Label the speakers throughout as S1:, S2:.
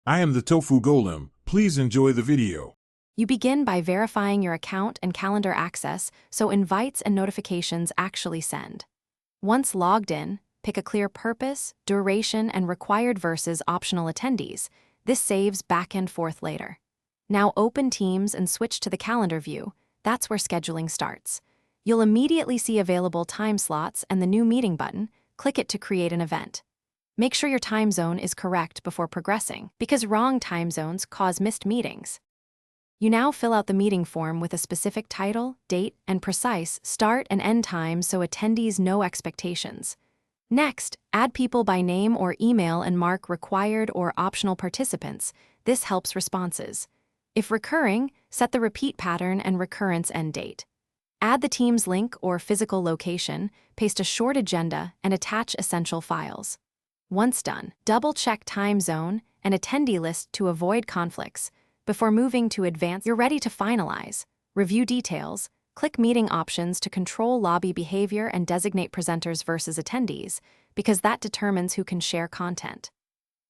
S1: I am the Tofu Golem. Please enjoy the video.
S2: You begin by verifying your account and calendar access so invites and notifications actually send. Once logged in, pick a clear purpose, duration, and required versus optional attendees. This saves back and forth later. Now open Teams and switch to the calendar view. That's where scheduling starts. You'll immediately see available time slots and the new meeting button. Click it to create an event. Make sure your time zone is correct before progressing, because wrong time zones cause missed meetings. You now fill out the meeting form with a specific title, date, and precise start and end time so attendees know expectations. Next, add people by name or email and mark required or optional participants. This helps responses. If recurring, set the repeat pattern and recurrence end date. Add the team's link or physical location, paste a short agenda, and attach essential files. Once done, double-check time zone and attendee list to avoid conflicts. Before moving to advance, you're ready to finalize. Review details, click meeting options to control lobby behavior and designate presenters versus attendees, because that determines who can share content.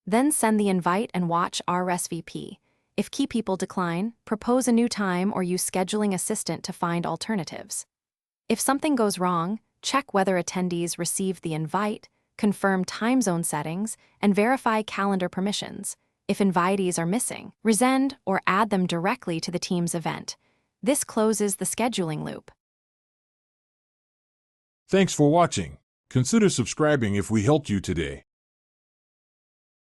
S2: Then send the invite and watch RSVP. If key people decline, propose a new time or use scheduling assistant to find alternatives. If something goes wrong, check whether attendees received the invite, confirm time zone settings, and verify calendar permissions. If invitees are missing, resend or add them directly to the team's event. This closes the scheduling loop.
S1: Thanks for watching. Consider subscribing if we helped you today.